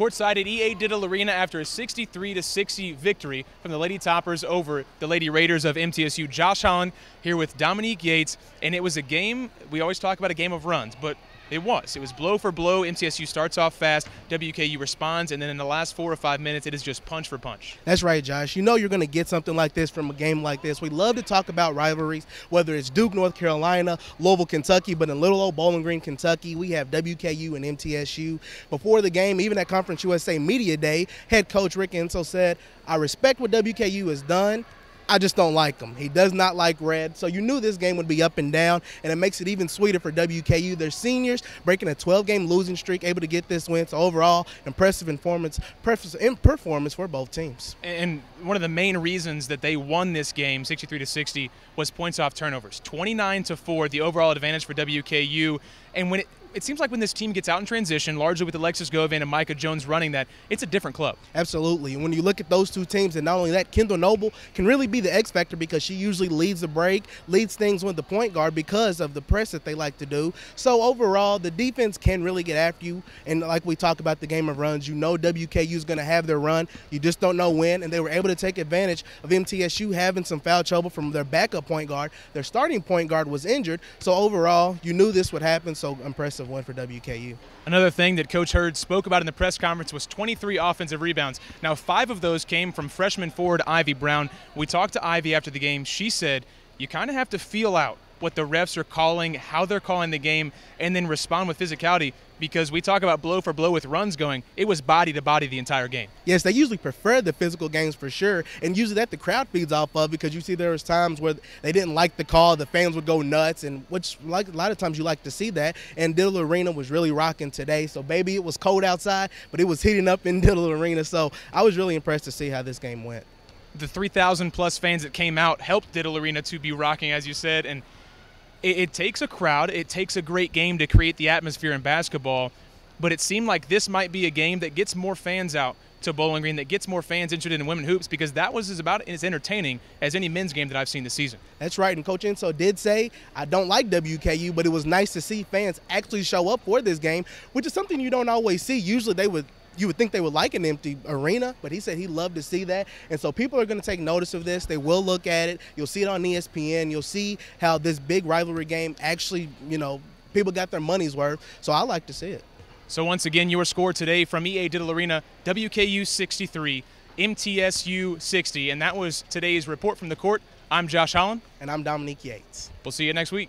Courtside at EA Diddle Arena after a 63-60 victory from the Lady Toppers over the Lady Raiders of MTSU. Josh Holland here with Dominique Yates, and it was a game, we always talk about a game of runs, but it was blow for blow. MTSU starts off fast, WKU responds, and then in the last 4 or 5 minutes, it is just punch for punch. That's right, Josh. You know you're going to get something like this from a game like this. We love to talk about rivalries, whether it's Duke, North Carolina, Louisville, Kentucky, but in little old Bowling Green, Kentucky, we have WKU and MTSU. Before the game, even at Conference USA Media Day, head coach Rick Insel said, "I respect what WKU has done. I just don't like him. He does not like red." So you knew this game would be up and down, and it makes it even sweeter for WKU. They're seniors breaking a 12-game losing streak, able to get this win. So overall, impressive performance for both teams. And one of the main reasons that they won this game, 63-60, was points off turnovers. 29-4, the overall advantage for WKU. And when it seems like when this team gets out in transition, largely with Alexis Govan and Micah Jones running that, it's a different club. Absolutely. And when you look at those two teams, and not only that, Kendall Noble can really be the X factor because she usually leads the break, leads things with the point guard because of the press that they like to do. So overall, the defense can really get after you. And like we talk about the game of runs, you know WKU is going to have their run. You just don't know when. And they were able to take advantage of MTSU having some foul trouble from their backup point guard. Their starting point guard was injured. So overall, you knew this would happen. So impressive win for WKU. Another thing that Coach Hurd spoke about in the press conference was 23 offensive rebounds. Now, 5 of those came from freshman forward Ivy Brown. We talked to Ivy after the game. She said, you kind of have to feel out what the refs are calling, how they're calling the game, and then respond with physicality, because we talk about blow for blow with runs going. It was body to body the entire game. Yes, they usually prefer the physical games for sure, and usually that the crowd feeds off of, because you see there was times where they didn't like the call, the fans would go nuts, and which like a lot of times you like to see that. And Diddle Arena was really rocking today. So baby, it was cold outside, but it was heating up in Diddle Arena. So I was really impressed to see how this game went. The 3,000 plus fans that came out helped Diddle Arena to be rocking, as you said, and it takes a crowd, it takes a great game to create the atmosphere in basketball, but it seemed like this might be a game that gets more fans out to Bowling Green, that gets more fans interested in women hoops, because that was about as entertaining as any men's game that I've seen this season. That's right, and Coach Insel did say, I don't like WKU, but it was nice to see fans actually show up for this game, which is something you don't always see. Usually you would think they would like an empty arena, but he said he loved to see that. And so people are going to take notice of this. They will look at it. You'll see it on ESPN. You'll see how this big rivalry game actually, people got their money's worth. So I like to see it. So once again, your score today from EA Diddle Arena, WKU 63, MTSU 60. And that was today's report from the court. I'm Josh Holland. And I'm Dominique Yates. We'll see you next week.